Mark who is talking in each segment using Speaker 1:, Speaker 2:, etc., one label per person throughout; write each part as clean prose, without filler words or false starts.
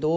Speaker 1: 2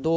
Speaker 1: 2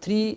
Speaker 1: 3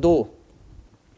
Speaker 1: 2,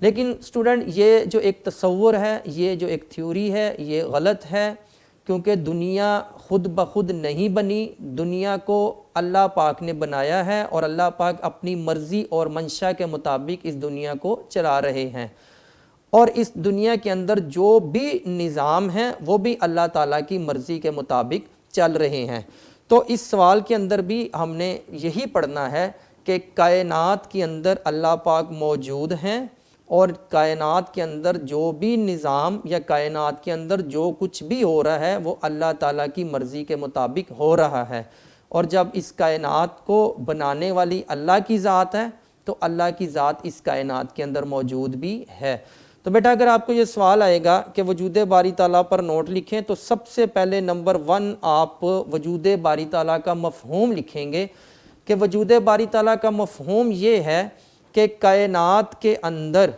Speaker 1: لیکن اسٹوڈنٹ یہ جو ایک تصور ہے، یہ جو ایک تھیوری ہے، یہ غلط ہے، کیونکہ دنیا خود بخود نہیں بنی، دنیا کو اللہ پاک نے بنایا ہے اور اللہ پاک اپنی مرضی اور منشا کے مطابق اس دنیا کو چلا رہے ہیں، اور اس دنیا کے اندر جو بھی نظام ہیں وہ بھی اللہ تعالیٰ کی مرضی کے مطابق چل رہے ہیں۔ تو اس سوال کے اندر بھی ہم نے یہی پڑھنا ہے کہ کائنات کے اندر اللہ پاک موجود ہیں، اور کائنات کے اندر جو بھی نظام یا کائنات کے اندر جو کچھ بھی ہو رہا ہے وہ اللہ تعالیٰ کی مرضی کے مطابق ہو رہا ہے، اور جب اس کائنات کو بنانے والی اللہ کی ذات ہے تو اللہ کی ذات اس کائنات کے اندر موجود بھی ہے۔ تو بیٹا اگر آپ کو یہ سوال آئے گا کہ وجود باری تعالیٰ پر نوٹ لکھیں، تو سب سے پہلے نمبر 1 آپ وجود باری تعالیٰ کا مفہوم لکھیں گے کہ وجود باری تعالیٰ کا مفہوم یہ ہے کہ کائنات کے اندر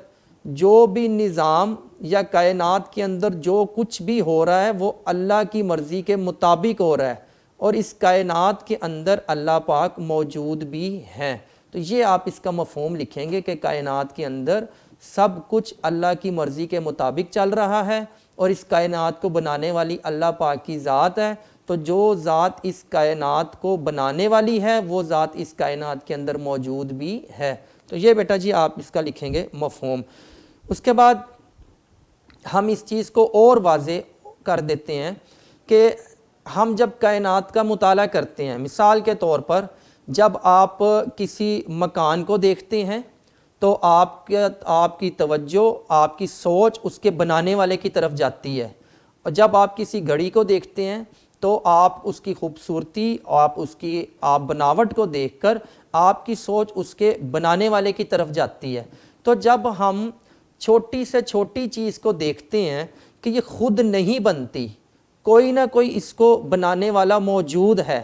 Speaker 1: جو بھی نظام یا کائنات کے اندر جو کچھ بھی ہو رہا ہے وہ اللہ کی مرضی کے مطابق ہو رہا ہے، اور اس کائنات کے اندر اللہ پاک موجود بھی ہیں۔ تو یہ آپ اس کا مفہوم لکھیں گے کہ کائنات کے اندر سب کچھ اللہ کی مرضی کے مطابق چل رہا ہے، اور اس کائنات کو بنانے والی اللہ پاک کی ذات ہے، تو جو ذات اس کائنات کو بنانے والی ہے وہ ذات اس کائنات کے اندر موجود بھی ہے۔ تو یہ بیٹا جی آپ اس کا لکھیں گے مفہوم۔ اس کے بعد ہم اس چیز کو اور واضح کر دیتے ہیں کہ ہم جب کائنات کا مطالعہ کرتے ہیں، مثال کے طور پر جب آپ کسی مکان کو دیکھتے ہیں تو آپ کی توجہ، آپ کی سوچ اس کے بنانے والے کی طرف جاتی ہے، اور جب آپ کسی گھڑی کو دیکھتے ہیں تو آپ اس کی خوبصورتی، آپ بناوٹ کو دیکھ کر آپ کی سوچ اس کے بنانے والے کی طرف جاتی ہے۔ تو جب ہم چھوٹی سے چھوٹی چیز کو دیکھتے ہیں کہ یہ خود نہیں بنتی، کوئی نہ کوئی اس کو بنانے والا موجود ہے،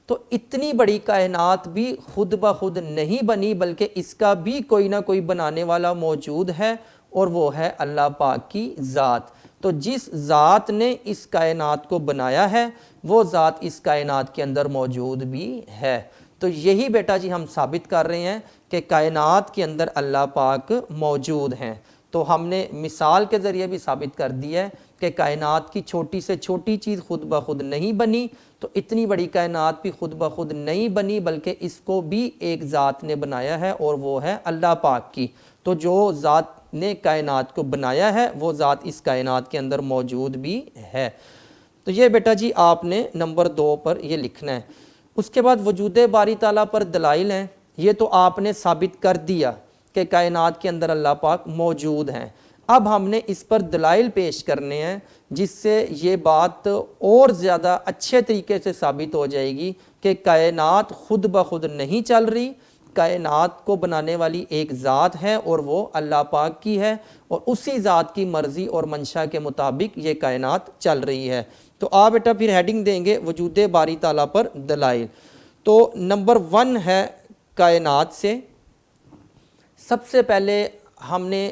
Speaker 1: تو اتنی بڑی کائنات بھی خود بخود نہیں بنی، بلکہ اس کا بھی کوئی نہ کوئی بنانے والا موجود ہے، اور وہ ہے اللہ پاک کی ذات۔ تو جس ذات نے اس کائنات کو بنایا ہے وہ ذات اس کائنات کے اندر موجود بھی ہے۔ تو یہی بیٹا جی ہم ثابت کر رہے ہیں کہ کائنات کے اندر اللہ پاک موجود ہیں۔ تو ہم نے مثال کے ذریعے بھی ثابت کر دیا ہے کہ کائنات کی چھوٹی سے چھوٹی چیز خود بخود نہیں بنی، تو اتنی بڑی کائنات بھی خود بخود نہیں بنی، بلکہ اس کو بھی ایک ذات نے بنایا ہے، اور وہ ہے اللہ پاک کی۔ تو جو ذات نے کائنات کو بنایا ہے وہ ذات اس کائنات کے اندر موجود بھی ہے۔ تو یہ بیٹا جی آپ نے نمبر 2 پر یہ لکھنا ہے۔ اس کے بعد وجود باری تعالیٰ پر دلائل ہیں، یہ تو آپ نے ثابت کر دیا کہ کائنات کے اندر اللہ پاک موجود ہیں۔ اب ہم نے اس پر دلائل پیش کرنے ہیں جس سے یہ بات اور زیادہ اچھے طریقے سے ثابت ہو جائے گی کہ کائنات خود بخود نہیں چل رہی، کائنات کو بنانے والی ایک ذات ہے اور وہ اللہ پاک کی ہے، اور اسی ذات کی مرضی اور منشا کے مطابق یہ کائنات چل رہی ہے۔ تو آپ بیٹا پھر ہیڈنگ دیں گے وجود باری تعالیٰ پر دلائل۔ تو نمبر 1 ہے کائنات سے۔ سب سے پہلے ہم نے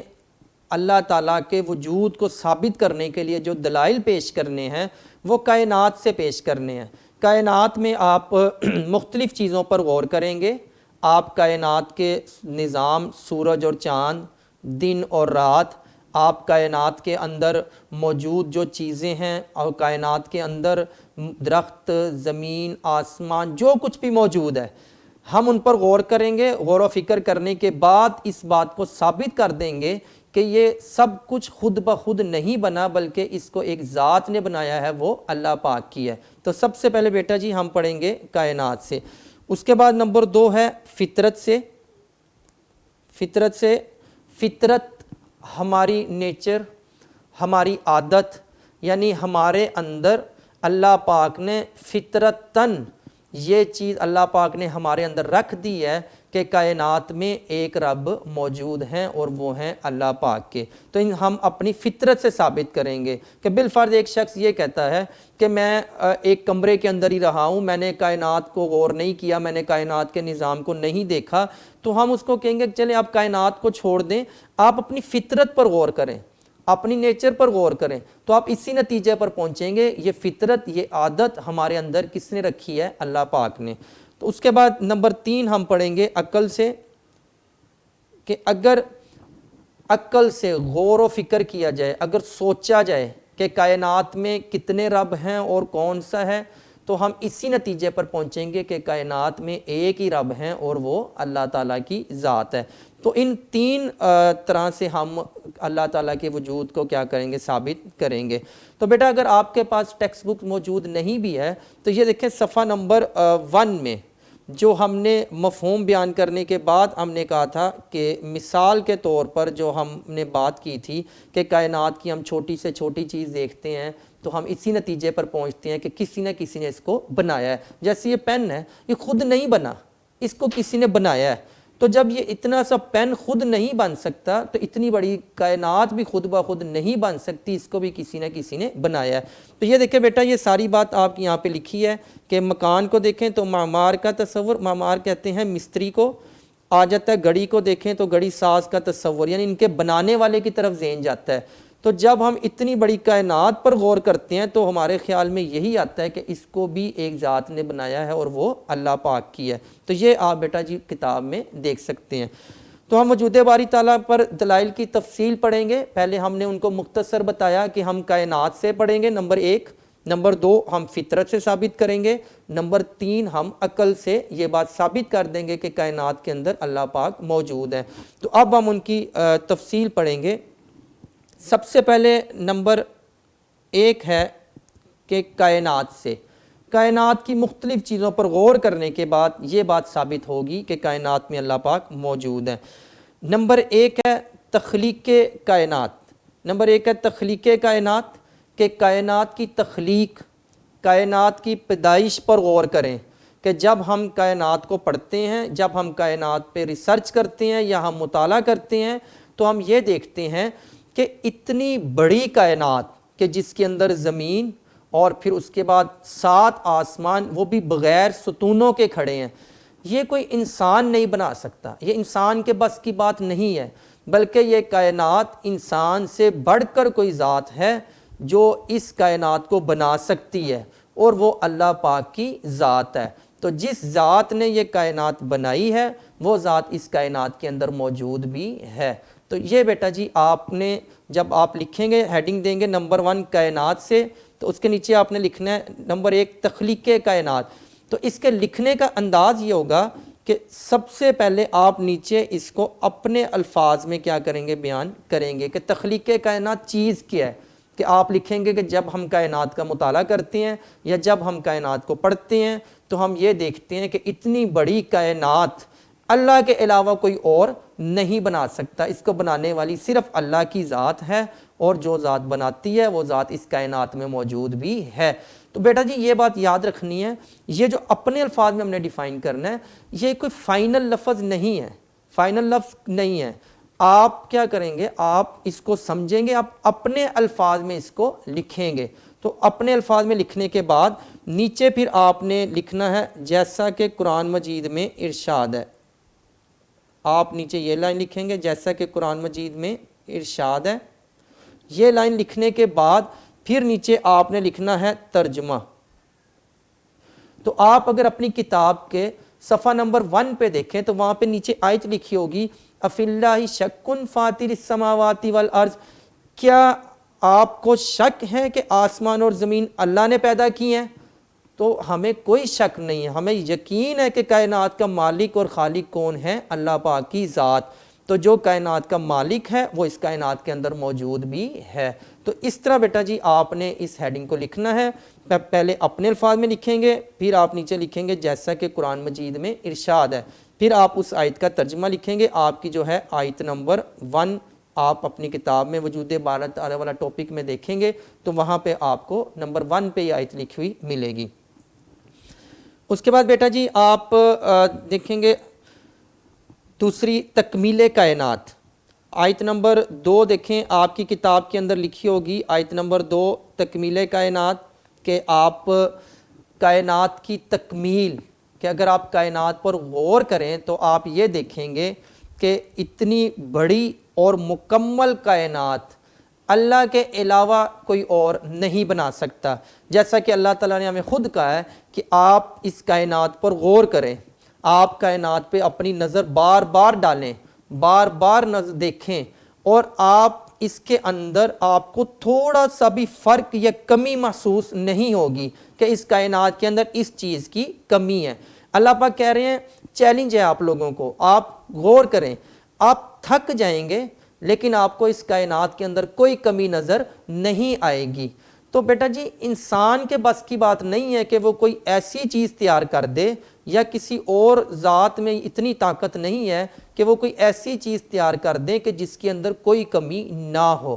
Speaker 1: اللہ تعالیٰ کے وجود کو ثابت کرنے کے لیے جو دلائل پیش کرنے ہیں وہ کائنات سے پیش کرنے ہیں۔ کائنات میں آپ مختلف چیزوں پر غور کریں گے۔ آپ کائنات کے نظام، سورج اور چاند، دن اور رات، آپ کائنات کے اندر موجود جو چیزیں ہیں اور کائنات کے اندر درخت، زمین، آسمان، جو کچھ بھی موجود ہے، ہم ان پر غور کریں گے۔ غور و فکر کرنے کے بعد اس بات کو ثابت کر دیں گے کہ یہ سب کچھ خود بخود نہیں بنا، بلکہ اس کو ایک ذات نے بنایا ہے، وہ اللہ پاک کی ہے۔ تو سب سے پہلے بیٹا جی ہم پڑھیں گے کائنات سے۔ اس کے بعد نمبر 2 ہے فطرت سے۔ فطرت ہماری نیچر، ہماری عادت، یعنی ہمارے اندر اللہ پاک نے فطرتاً یہ چیز اللہ پاک نے ہمارے اندر رکھ دی ہے کہ کائنات میں ایک رب موجود ہیں اور وہ ہیں اللہ پاک کے۔ تو ہم اپنی فطرت سے ثابت کریں گے کہ بالفرض ایک شخص یہ کہتا ہے کہ میں ایک کمرے کے اندر ہی رہا ہوں، میں نے کائنات کو غور نہیں کیا، میں نے کائنات کے نظام کو نہیں دیکھا، تو ہم اس کو کہیں گے کہ چلیں آپ کائنات کو چھوڑ دیں، آپ اپنی فطرت پر غور کریں، اپنی نیچر پر غور کریں، تو آپ اسی نتیجے پر پہنچیں گے۔ یہ فطرت، یہ عادت ہمارے اندر کس نے رکھی ہے؟ اللہ پاک نے۔ تو اس کے بعد نمبر 3 ہم پڑھیں گے عقل سے، کہ اگر عقل سے غور و فکر کیا جائے، اگر سوچا جائے کہ کائنات میں کتنے رب ہیں اور کون سا ہے، تو ہم اسی نتیجے پر پہنچیں گے کہ کائنات میں ایک ہی رب ہیں اور وہ اللہ تعالیٰ کی ذات ہے۔ تو ان تین طرح سے ہم اللہ تعالیٰ کے وجود کو کیا کریں گے؟ ثابت کریں گے۔ تو بیٹا اگر آپ کے پاس ٹیکسٹ بک موجود نہیں بھی ہے تو یہ دیکھیں صفحہ نمبر 1 میں جو ہم نے مفہوم بیان کرنے کے بعد ہم نے کہا تھا کہ مثال کے طور پر جو ہم نے بات کی تھی کہ کائنات کی ہم چھوٹی سے چھوٹی چیز دیکھتے ہیں تو ہم اسی نتیجے پر پہنچتے ہیں کہ کسی نہ کسی نے اس کو بنایا ہے۔ جیسے یہ پین ہے، یہ خود نہیں بنا، اس کو کسی نے بنایا ہے۔ تو جب یہ اتنا سا پین خود نہیں بن سکتا تو اتنی بڑی کائنات بھی خود بخود نہیں بن سکتی، اس کو بھی کسی نہ کسی نے بنایا ہے۔ تو یہ دیکھیں بیٹا، یہ ساری بات آپ یہاں پہ لکھی ہے کہ مکان کو دیکھیں تو معمار کا تصور، معمار کہتے ہیں مستری کو، آ جاتا ہے گھڑی کو دیکھیں تو گھڑی ساز کا تصور، یعنی ان کے بنانے والے کی طرف ذہن جاتا ہے۔ تو جب ہم اتنی بڑی کائنات پر غور کرتے ہیں تو ہمارے خیال میں یہی آتا ہے کہ اس کو بھی ایک ذات نے بنایا ہے اور وہ اللہ پاک کی ہے۔ تو یہ آپ بیٹا جی کتاب میں دیکھ سکتے ہیں۔ تو ہم وجود باری تعالیٰ پر دلائل کی تفصیل پڑھیں گے۔ پہلے ہم نے ان کو مختصر بتایا کہ ہم کائنات سے پڑھیں گے، نمبر 1، نمبر 2 ہم فطرت سے ثابت کریں گے، نمبر 3 ہم عقل سے یہ بات ثابت کر دیں گے کہ کائنات کے اندر اللہ پاک موجود ہے۔ تو اب ہم ان کی تفصیل پڑھیں گے۔ سب سے پہلے نمبر 1 ہے کہ کائنات سے، کائنات کی مختلف چیزوں پر غور کرنے کے بعد یہ بات ثابت ہوگی کہ کائنات میں اللہ پاک موجود ہے۔ نمبر 1 ہے تخلیق کائنات، نمبر 1 ہے تخلیق کائنات، کہ کائنات کی تخلیق، کائنات کی پیدائش پر غور کریں کہ جب ہم کائنات کو پڑھتے ہیں، جب ہم کائنات پہ ریسرچ کرتے ہیں یا ہم مطالعہ کرتے ہیں تو ہم یہ دیکھتے ہیں کہ اتنی بڑی کائنات کہ جس کے اندر زمین اور پھر اس کے بعد 7 آسمان، وہ بھی بغیر ستونوں کے کھڑے ہیں، یہ کوئی انسان نہیں بنا سکتا، یہ انسان کے بس کی بات نہیں ہے، بلکہ یہ کائنات انسان سے بڑھ کر کوئی ذات ہے جو اس کائنات کو بنا سکتی ہے، اور وہ اللہ پاک کی ذات ہے۔ تو جس ذات نے یہ کائنات بنائی ہے وہ ذات اس کائنات کے اندر موجود بھی ہے۔ تو یہ بیٹا جی آپ نے جب آپ لکھیں گے، ہیڈنگ دیں گے نمبر 1 کائنات سے، تو اس کے نیچے آپ نے لکھنا ہے نمبر 1 تخلیق کائنات۔ تو اس کے لکھنے کا انداز یہ ہوگا کہ سب سے پہلے آپ نیچے اس کو اپنے الفاظ میں کیا کریں گے؟ بیان کریں گے کہ تخلیق کائنات چیز کیا ہے۔ کہ آپ لکھیں گے کہ جب ہم کائنات کا مطالعہ کرتے ہیں یا جب ہم کائنات کو پڑھتے ہیں تو ہم یہ دیکھتے ہیں کہ اتنی بڑی کائنات اللہ کے علاوہ کوئی اور نہیں بنا سکتا، اس کو بنانے والی صرف اللہ کی ذات ہے، اور جو ذات بناتی ہے وہ ذات اس کائنات میں موجود بھی ہے۔ تو بیٹا جی یہ بات یاد رکھنی ہے، یہ جو اپنے الفاظ میں ہم نے ڈیفائن کرنا ہے، یہ کوئی فائنل لفظ نہیں ہے، فائنل لفظ نہیں ہے۔ آپ کیا کریں گے؟ آپ اس کو سمجھیں گے، آپ اپنے الفاظ میں اس کو لکھیں گے۔ تو اپنے الفاظ میں لکھنے کے بعد نیچے پھر آپ نے لکھنا ہے جیسا کہ قرآن مجید میں ارشاد ہے۔ آپ نیچے یہ لائن لکھیں گے جیسا کہ قرآن مجید میں ارشاد ہے۔ یہ لائن لکھنے کے بعد پھر نیچے آپ نے لکھنا ہے ترجمہ۔ تو آپ اگر اپنی کتاب کے صفحہ نمبر 1 پہ دیکھیں تو وہاں پہ نیچے آیت لکھی ہوگی افی اللہ شک فاطر السماوات والارض، کیا آپ کو شک ہے کہ آسمان اور زمین اللہ نے پیدا کی ہیں؟ تو ہمیں کوئی شک نہیں ہے، ہمیں یقین ہے کہ کائنات کا مالک اور خالق کون ہے؟ اللہ پاک کی ذات۔ تو جو کائنات کا مالک ہے وہ اس کائنات کے اندر موجود بھی ہے۔ تو اس طرح بیٹا جی آپ نے اس ہیڈنگ کو لکھنا ہے، پہلے اپنے الفاظ میں لکھیں گے، پھر آپ نیچے لکھیں گے جیسا کہ قرآن مجید میں ارشاد ہے، پھر آپ اس آیت کا ترجمہ لکھیں گے۔ آپ کی جو ہے آیت نمبر 1 آپ اپنی کتاب میں وجود باری تعالیٰ والا ٹاپک میں دیکھیں گے تو وہاں پہ آپ کو نمبر 1 پہ یہ آیت لکھی ہوئی ملے گی۔ اس کے بعد بیٹا جی آپ دیکھیں گے دوسری تکمیل کائنات، آیت نمبر 2 دیکھیں آپ کی کتاب کے اندر لکھی ہوگی آیت نمبر 2 تکمیل کائنات، کہ آپ کائنات کی تکمیل، کہ اگر آپ کائنات پر غور کریں تو آپ یہ دیکھیں گے کہ اتنی بڑی اور مکمل کائنات اللہ کے علاوہ کوئی اور نہیں بنا سکتا، جیسا کہ اللہ تعالیٰ نے ہمیں خود کہا ہے کہ آپ اس کائنات پر غور کریں، آپ کائنات پہ اپنی نظر بار بار ڈالیں، بار بار نظر دیکھیں، اور آپ اس کے اندر آپ کو تھوڑا سا بھی فرق یا کمی محسوس نہیں ہوگی کہ اس کائنات کے اندر اس چیز کی کمی ہے۔ اللہ پاک کہہ رہے ہیں چیلنج ہے آپ لوگوں کو، آپ غور کریں، آپ تھک جائیں گے لیکن آپ کو اس کائنات کے اندر کوئی کمی نظر نہیں آئے گی۔ تو بیٹا جی انسان کے بس کی بات نہیں ہے کہ وہ کوئی ایسی چیز تیار کر دے، یا کسی اور ذات میں اتنی طاقت نہیں ہے کہ وہ کوئی ایسی چیز تیار کر دے کہ جس کے اندر کوئی کمی نہ ہو۔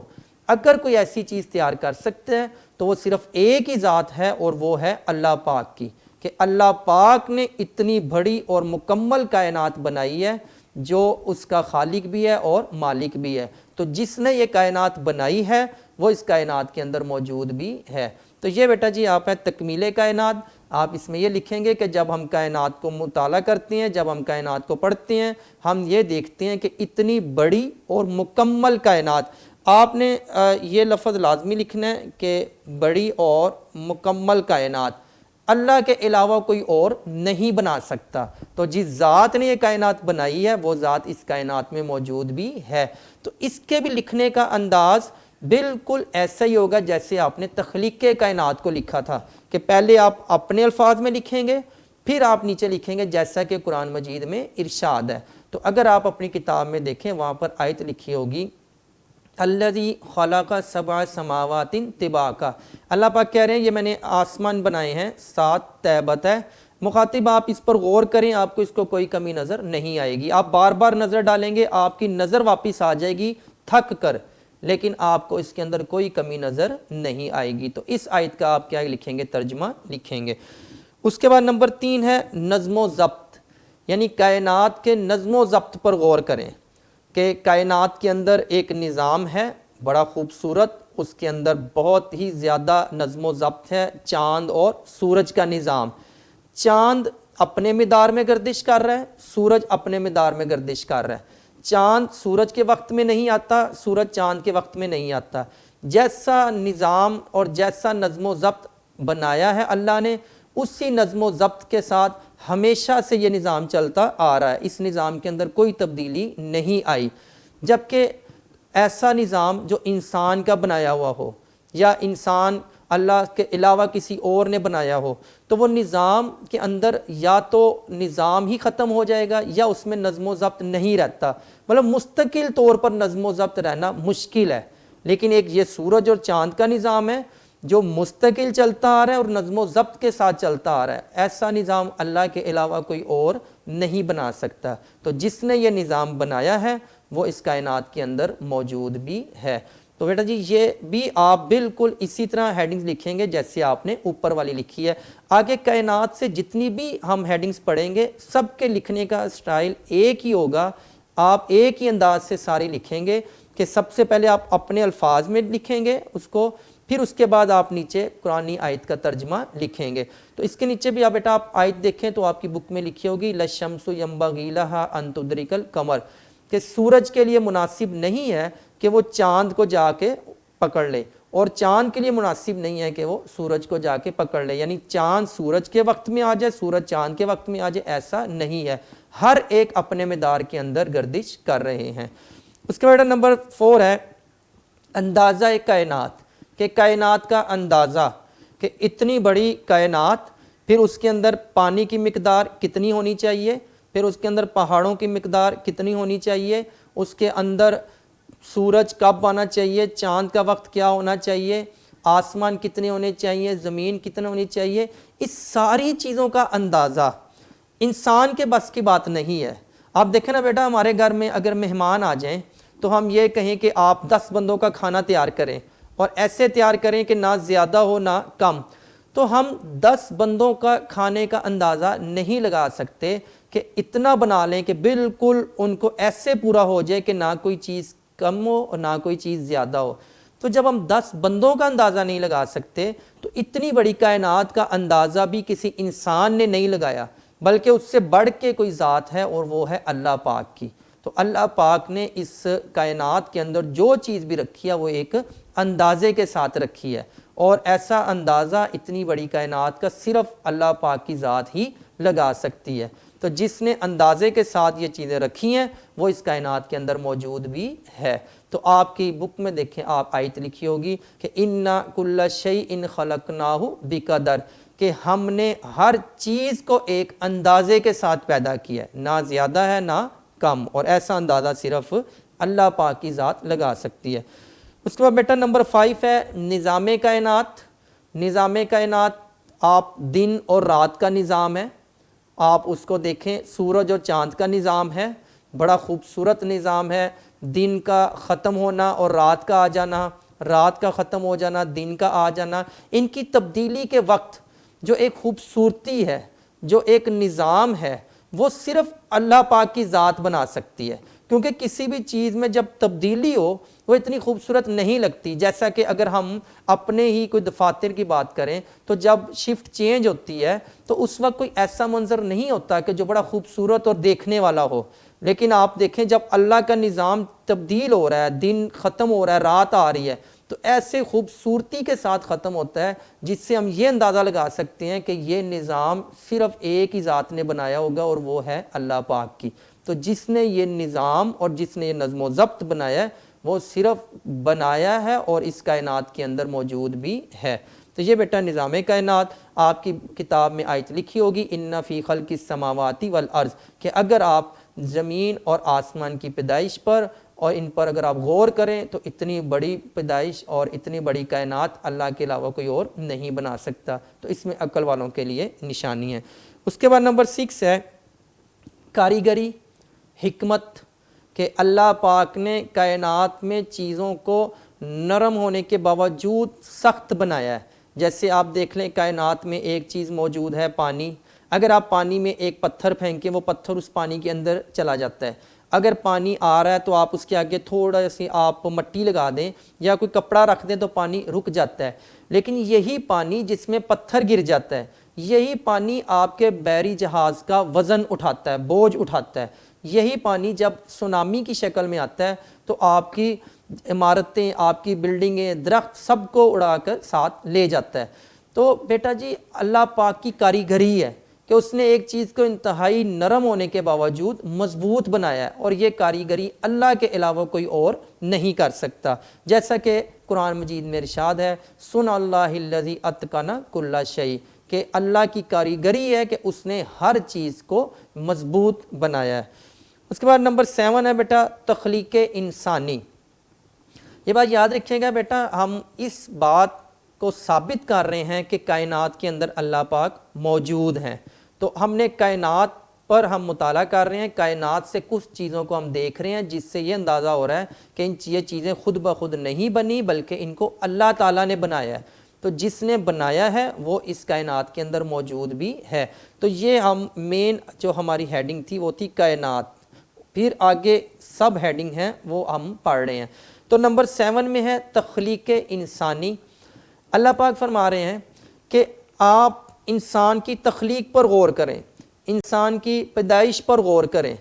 Speaker 1: اگر کوئی ایسی چیز تیار کر سکتے ہیں تو وہ صرف ایک ہی ذات ہے، اور وہ ہے اللہ پاک کی، کہ اللہ پاک نے اتنی بڑی اور مکمل کائنات بنائی ہے جو اس کا خالق بھی ہے اور مالک بھی ہے۔ تو جس نے یہ کائنات بنائی ہے وہ اس کائنات کے اندر موجود بھی ہے۔ تو یہ بیٹا جی آپ ہے تکمیل کائنات۔ آپ اس میں یہ لکھیں گے کہ جب ہم کائنات کو مطالعہ کرتے ہیں، جب ہم کائنات کو پڑھتے ہیں، ہم یہ دیکھتے ہیں کہ اتنی بڑی اور مکمل کائنات، آپ نے یہ لفظ لازمی لکھنا ہے کہ بڑی اور مکمل کائنات، اللہ کے علاوہ کوئی اور نہیں بنا سکتا۔ تو جس ذات نے یہ کائنات بنائی ہے وہ ذات اس کائنات میں موجود بھی ہے۔ تو اس کے بھی لکھنے کا انداز بالکل ایسا ہی ہوگا جیسے آپ نے تخلیق کائنات کو لکھا تھا، کہ پہلے آپ اپنے الفاظ میں لکھیں گے، پھر آپ نیچے لکھیں گے جیسا کہ قرآن مجید میں ارشاد ہے۔ تو اگر آپ اپنی کتاب میں دیکھیں وہاں پر آیت لکھی ہوگی الذی خلق سبع سماوات طباقا، اللہ پاک کہہ رہے ہیں یہ میں نے آسمان بنائے ہیں 7 تہبت ہے۔ مخاطب آپ اس پر غور کریں، آپ کو اس کو کوئی کمی نظر نہیں آئے گی۔ آپ بار بار نظر ڈالیں گے، آپ کی نظر واپس آ جائے گی تھک کر، لیکن آپ کو اس کے اندر کوئی کمی نظر نہیں آئے گی۔ تو اس آیت کا آپ کیا لکھیں گے؟ ترجمہ لکھیں گے۔ اس کے بعد نمبر 3 ہے نظم و ضبط، یعنی کائنات کے نظم و ضبط پر غور کریں کہ کائنات کے اندر ایک نظام ہے بڑا خوبصورت، اس کے اندر بہت ہی زیادہ نظم و ضبط ہے۔ چاند اور سورج کا نظام، چاند اپنے مدار میں گردش کر رہا ہے، سورج اپنے مدار میں گردش کر رہا ہے۔ چاند سورج کے وقت میں نہیں آتا، سورج چاند کے وقت میں نہیں آتا۔ جیسا نظام اور جیسا نظم و ضبط بنایا ہے اللہ نے، اسی نظم و ضبط کے ساتھ ہمیشہ سے یہ نظام چلتا آ رہا ہے، اس نظام کے اندر کوئی تبدیلی نہیں آئی۔ جبکہ ایسا نظام جو انسان کا بنایا ہوا ہو، یا انسان اللہ کے علاوہ کسی اور نے بنایا ہو، تو وہ نظام کے اندر یا تو نظام ہی ختم ہو جائے گا یا اس میں نظم و ضبط نہیں رہتا، مطلب مستقل طور پر نظم و ضبط رہنا مشکل ہے۔ لیکن ایک یہ سورج اور چاند کا نظام ہے جو مستقل چلتا آ رہا ہے اور نظم و ضبط کے ساتھ چلتا آ رہا ہے، ایسا نظام اللہ کے علاوہ کوئی اور نہیں بنا سکتا۔ تو جس نے یہ نظام بنایا ہے وہ اس کائنات کے اندر موجود بھی ہے۔ تو بیٹا جی یہ بھی آپ بالکل اسی طرح ہیڈنگز لکھیں گے جیسے آپ نے اوپر والی لکھی ہے۔ آگے کائنات سے جتنی بھی ہم ہیڈنگز پڑھیں گے سب کے لکھنے کا سٹائل ایک ہی ہوگا، آپ ایک ہی انداز سے ساری لکھیں گے کہ سب سے پہلے آپ اپنے الفاظ میں لکھیں گے اس کو، پھر اس کے بعد آپ نیچے قرآنی آیت کا ترجمہ لکھیں گے۔ تو اس کے نیچے بھی آپ بیٹا آپ آیت دیکھیں تو آپ کی بک میں لکھی ہوگی لَلشَّمْسُ يَنبَغِي لَهَا أَن تُدْرِكَ الْقَمَرَ، کہ سورج کے لیے مناسب نہیں ہے کہ وہ چاند کو جا کے پکڑ لے، اور چاند کے لیے مناسب نہیں ہے کہ وہ سورج کو جا کے پکڑ لے، یعنی چاند سورج کے وقت میں آ جائے، سورج چاند کے وقت میں آ جائے، ایسا نہیں ہے، ہر ایک اپنے مدار کے اندر گردش کر رہے ہیں۔ اس کے بعد نمبر 4 ہے اندازہ کائنات، کہ کائنات کا اندازہ، کہ اتنی بڑی کائنات، پھر اس کے اندر پانی کی مقدار کتنی ہونی چاہیے، پھر اس کے اندر پہاڑوں کی مقدار کتنی ہونی چاہیے، اس کے اندر سورج کب آنا چاہیے، چاند کا وقت کیا ہونا چاہیے، آسمان کتنے ہونے چاہیے، زمین کتنے ہونی چاہیے، اس ساری چیزوں کا اندازہ انسان کے بس کی بات نہیں ہے۔ آپ دیکھیں نا بیٹا ہمارے گھر میں اگر مہمان آ جائیں تو ہم یہ کہیں کہ آپ 10 بندوں کا کھانا تیار کریں، اور ایسے تیار کریں کہ نہ زیادہ ہو نہ کم، تو ہم 10 بندوں کا کھانے کا اندازہ نہیں لگا سکتے کہ اتنا بنا لیں کہ بالکل ان کو ایسے پورا ہو جائے کہ نہ کوئی چیز کم ہو اور نہ کوئی چیز زیادہ ہو۔ تو جب ہم 10 بندوں کا اندازہ نہیں لگا سکتے تو اتنی بڑی کائنات کا اندازہ بھی کسی انسان نے نہیں لگایا، بلکہ اس سے بڑھ کے کوئی ذات ہے اور وہ ہے اللہ پاک کی۔ تو اللہ پاک نے اس کائنات کے اندر جو چیز بھی رکھی ہے وہ ایک اندازے کے ساتھ رکھی ہے، اور ایسا اندازہ اتنی بڑی کائنات کا صرف اللہ پاک کی ذات ہی لگا سکتی ہے۔ تو جس نے اندازے کے ساتھ یہ چیزیں رکھی ہیں وہ اس کائنات کے اندر موجود بھی ہے۔ تو آپ کی بک میں دیکھیں آپ آیت لکھی ہوگی کہ اِنَّا كُلَّ شَيْءٍ خَلَقْنَاهُ بِقَدَرٍ کہ ہم نے ہر چیز کو ایک اندازے کے ساتھ پیدا کیا ہے، نہ زیادہ ہے نہ کم، اور ایسا اندازہ صرف اللہ پاک کی ذات لگا سکتی ہے۔ اس کے بعد بیٹا نمبر 5 ہے نظام کائنات۔ نظام کائنات آپ دن اور رات کا نظام ہے، آپ اس کو دیکھیں، سورج اور چاند کا نظام ہے، بڑا خوبصورت نظام ہے، دن کا ختم ہونا اور رات کا آ جانا، رات کا ختم ہو جانا دن کا آ جانا، ان کی تبدیلی کے وقت جو ایک خوبصورتی ہے، جو ایک نظام ہے، وہ صرف اللہ پاک کی ذات بنا سکتی ہے، کیونکہ کسی بھی چیز میں جب تبدیلی ہو وہ اتنی خوبصورت نہیں لگتی۔ جیسا کہ اگر ہم اپنے ہی کوئی دفاتر کی بات کریں تو جب شفٹ چینج ہوتی ہے تو اس وقت کوئی ایسا منظر نہیں ہوتا کہ جو بڑا خوبصورت اور دیکھنے والا ہو، لیکن آپ دیکھیں جب اللہ کا نظام تبدیل ہو رہا ہے، دن ختم ہو رہا ہے، رات آ رہی ہے، تو ایسے خوبصورتی کے ساتھ ختم ہوتا ہے جس سے ہم یہ اندازہ لگا سکتے ہیں کہ یہ نظام صرف ایک ہی ذات نے بنایا ہوگا اور وہ ہے اللہ پاک کی۔ تو جس نے یہ نظام اور جس نے یہ نظم و ضبط بنایا ہے وہ صرف بنایا ہے اور اس کائنات کے اندر موجود بھی ہے۔ تو یہ بیٹا نظام کائنات آپ کی کتاب میں آیت لکھی ہوگی اِنَّ فِي خَلْقِ السَّمَاوَاتِ وَالْأَرْضِ کہ اگر آپ زمین اور آسمان کی پیدائش پر اور ان پر اگر آپ غور کریں تو اتنی بڑی پیدائش اور اتنی بڑی کائنات اللہ کے علاوہ کوئی اور نہیں بنا سکتا، تو اس میں عقل والوں کے لیے نشانی ہے۔ اس کے بعد نمبر 6 ہے کاریگری، حکمت، کہ اللہ پاک نے کائنات میں چیزوں کو نرم ہونے کے باوجود سخت بنایا ہے۔ جیسے آپ دیکھ لیں کائنات میں ایک چیز موجود ہے پانی، اگر آپ پانی میں ایک پتھر پھینکیں وہ پتھر اس پانی کے اندر چلا جاتا ہے، اگر پانی آ رہا ہے تو آپ اس کے آگے تھوڑا سی آپ مٹی لگا دیں یا کوئی کپڑا رکھ دیں تو پانی رک جاتا ہے، لیکن یہی پانی جس میں پتھر گر جاتا ہے، یہی پانی آپ کے بحری جہاز کا وزن اٹھاتا ہے، بوجھ اٹھاتا ہے، یہی پانی جب سونامی کی شکل میں آتا ہے تو آپ کی عمارتیں، آپ کی بلڈنگیں، درخت سب کو اڑا کر ساتھ لے جاتا ہے۔ تو بیٹا جی اللہ پاک کی کاریگری ہے کہ اس نے ایک چیز کو انتہائی نرم ہونے کے باوجود مضبوط بنایا ہے، اور یہ کاریگری اللہ کے علاوہ کوئی اور نہیں کر سکتا۔ جیسا کہ قرآن مجید میں ارشاد ہے سن اللہ الذی اتقن کل شیء کہ اللہ کی کاریگری ہے کہ اس نے ہر چیز کو مضبوط بنایا ہے۔ اس کے بعد نمبر 7 ہے بیٹا تخلیق انسانی۔ یہ بات یاد رکھیے گا بیٹا، ہم اس بات کو ثابت کر رہے ہیں کہ کائنات کے اندر اللہ پاک موجود ہیں، تو ہم نے کائنات پر ہم مطالعہ کر رہے ہیں، کائنات سے کچھ چیزوں کو ہم دیکھ رہے ہیں جس سے یہ اندازہ ہو رہا ہے کہ یہ چیزیں خود بخود نہیں بنی بلکہ ان کو اللہ تعالیٰ نے بنایا ہے، تو جس نے بنایا ہے وہ اس کائنات کے اندر موجود بھی ہے۔ تو یہ ہم مین جو ہماری ہیڈنگ تھی وہ تھی کائنات، پھر آگے سب ہیڈنگ ہیں وہ ہم پڑھ رہے ہیں۔ تو نمبر 7 میں ہے تخلیق انسانی۔ اللہ پاک فرما رہے ہیں کہ آپ انسان کی تخلیق پر غور کریں، انسان کی پیدائش پر غور کریں،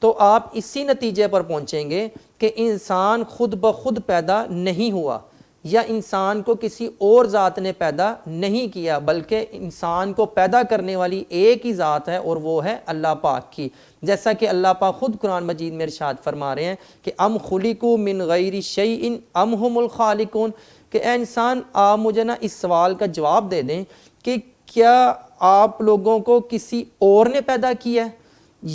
Speaker 1: تو آپ اسی نتیجے پر پہنچیں گے کہ انسان خود بخود پیدا نہیں ہوا یا انسان کو کسی اور ذات نے پیدا نہیں کیا، بلکہ انسان کو پیدا کرنے والی ایک ہی ذات ہے اور وہ ہے اللہ پاک کی۔ جیسا کہ اللہ پاک خود قرآن مجید میں ارشاد فرما رہے ہیں کہ ام خلقوا من غیر شیء ام هم الخالقون کہ اے انسان آپ مجھے نا اس سوال کا جواب دے دیں کہ کیا آپ لوگوں کو کسی اور نے پیدا کیا ہے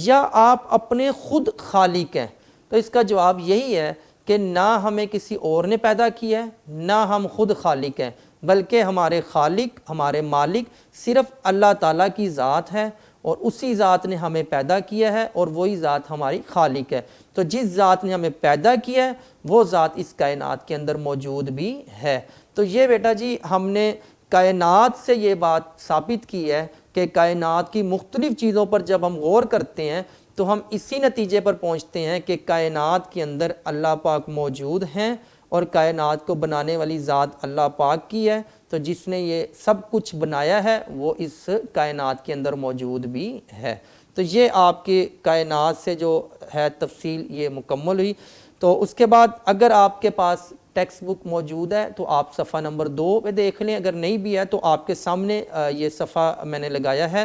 Speaker 1: یا آپ اپنے خود خالق ہیں؟ تو اس کا جواب یہی ہے کہ نہ ہمیں کسی اور نے پیدا کیا ہے نہ ہم خود خالق ہیں، بلکہ ہمارے خالق، ہمارے مالک صرف اللہ تعالیٰ کی ذات ہے، اور اسی ذات نے ہمیں پیدا کیا ہے اور وہی ذات ہماری خالق ہے۔ تو جس ذات نے ہمیں پیدا کیا ہے وہ ذات اس کائنات کے اندر موجود بھی ہے۔ تو یہ بیٹا جی ہم نے کائنات سے یہ بات ثابت کی ہے کہ کائنات کی مختلف چیزوں پر جب ہم غور کرتے ہیں تو ہم اسی نتیجے پر پہنچتے ہیں کہ کائنات کے اندر اللہ پاک موجود ہیں اور کائنات کو بنانے والی ذات اللہ پاک کی ہے، تو جس نے یہ سب کچھ بنایا ہے وہ اس کائنات کے اندر موجود بھی ہے۔ تو یہ آپ کے کائنات سے جو ہے تفصیل یہ مکمل ہوئی۔ تو اس کے بعد اگر آپ کے پاس ٹیکسٹ بک موجود ہے تو آپ صفحہ نمبر 2 پہ دیکھ لیں، اگر نہیں بھی ہے تو آپ کے سامنے یہ صفحہ میں نے لگایا ہے۔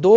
Speaker 1: 2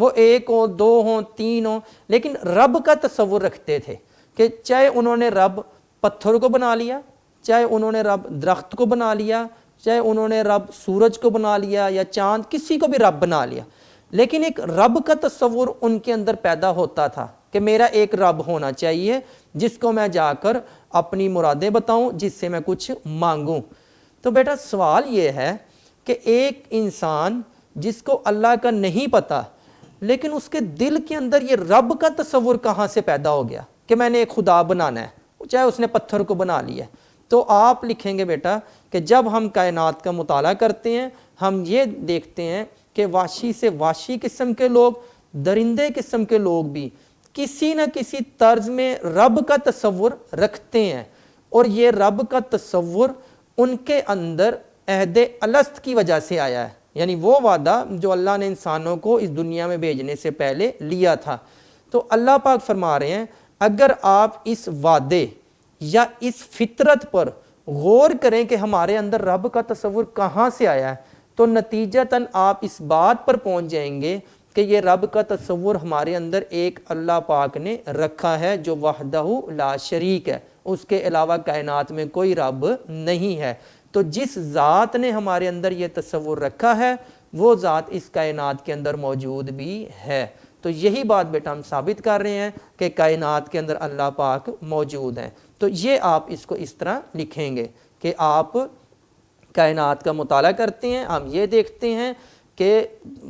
Speaker 1: وہ ایک ہوں، دو ہوں، تین ہوں، لیکن رب کا تصور رکھتے تھے کہ چاہے انہوں نے رب پتھر کو بنا لیا، چاہے انہوں نے رب درخت کو بنا لیا، چاہے انہوں نے رب سورج کو بنا لیا یا چاند، کسی کو بھی رب بنا لیا، لیکن ایک رب کا تصور ان کے اندر پیدا ہوتا تھا کہ میرا ایک رب ہونا چاہیے جس کو میں جا کر اپنی مرادیں بتاؤں، جس سے میں کچھ مانگوں۔ تو بیٹا سوال یہ ہے کہ ایک انسان جس کو اللہ کا نہیں پتہ، لیکن اس کے دل کے اندر یہ رب کا تصور کہاں سے پیدا ہو گیا کہ میں نے ایک خدا بنانا ہے، چاہے اس نے پتھر کو بنا لیا ہے۔ تو آپ لکھیں گے بیٹا کہ جب ہم کائنات کا مطالعہ کرتے ہیں، ہم یہ دیکھتے ہیں کہ وحشی سے وحشی قسم کے لوگ، درندے قسم کے لوگ بھی کسی نہ کسی طرز میں رب کا تصور رکھتے ہیں، اور یہ رب کا تصور ان کے اندر عہد الست کی وجہ سے آیا ہے، یعنی وہ وعدہ جو اللہ نے انسانوں کو اس دنیا میں بھیجنے سے پہلے لیا تھا۔ تو اللہ پاک فرما رہے ہیں اگر آپ اس وعدے یا اس فطرت پر غور کریں کہ ہمارے اندر رب کا تصور کہاں سے آیا ہے، تو نتیجتاً آپ اس بات پر پہنچ جائیں گے کہ یہ رب کا تصور ہمارے اندر ایک اللہ پاک نے رکھا ہے جو وحدہ لا شریک ہے، اس کے علاوہ کائنات میں کوئی رب نہیں ہے۔ تو جس ذات نے ہمارے اندر یہ تصور رکھا ہے وہ ذات اس کائنات کے اندر موجود بھی ہے۔ تو یہی بات بیٹا ہم ثابت کر رہے ہیں کہ کائنات کے اندر اللہ پاک موجود ہیں۔ تو یہ آپ اس کو اس طرح لکھیں گے کہ آپ کائنات کا مطالعہ کرتے ہیں، ہم یہ دیکھتے ہیں کہ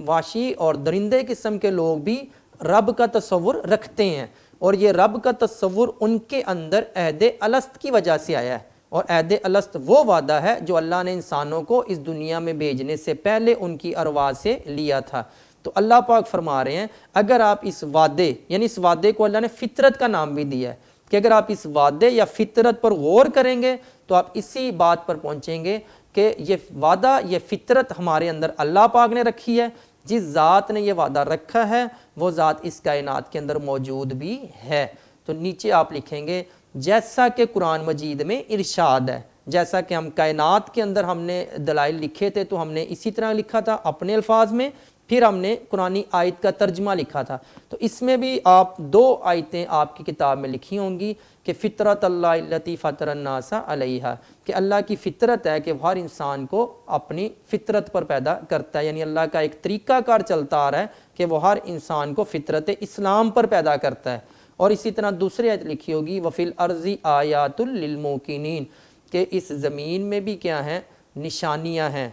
Speaker 1: وحشی اور درندے قسم کے لوگ بھی رب کا تصور رکھتے ہیں، اور یہ رب کا تصور ان کے اندر عہد الست کی وجہ سے آیا ہے، اور عہد الست وہ وعدہ ہے جو اللہ نے انسانوں کو اس دنیا میں بھیجنے سے پہلے ان کی ارواح سے لیا تھا۔ تو اللہ پاک فرما رہے ہیں اگر آپ اس وعدے، یعنی اس وعدے کو اللہ نے فطرت کا نام بھی دیا ہے کہ اگر آپ اس وعدے یا فطرت پر غور کریں گے تو آپ اسی بات پر پہنچیں گے کہ یہ وعدہ، یہ فطرت ہمارے اندر اللہ پاک نے رکھی ہے، جس ذات نے یہ وعدہ رکھا ہے وہ ذات اس کائنات کے اندر موجود بھی ہے۔ تو نیچے آپ لکھیں گے جیسا کہ قرآن مجید میں ارشاد ہے، جیسا کہ ہم کائنات کے اندر ہم نے دلائل لکھے تھے تو ہم نے اسی طرح لکھا تھا اپنے الفاظ میں، پھر ہم نے قرآنی آیت کا ترجمہ لکھا تھا۔ تو اس میں بھی آپ 2 آیتیں آپ کی کتاب میں لکھی ہوں گی کہ فطرت اللہ التی فطر الناس علیہا، کہ اللہ کی فطرت ہے کہ ہر انسان کو اپنی فطرت پر پیدا کرتا ہے، یعنی اللہ کا ایک طریقہ کار چلتا آ رہا ہے کہ وہ ہر انسان کو فطرت اسلام پر پیدا کرتا ہے۔ اور اسی طرح دوسری آیت لکھی ہوگی وفی الارض آیات للموقنین، کہ اس زمین میں بھی کیا ہیں، نشانیاں ہیں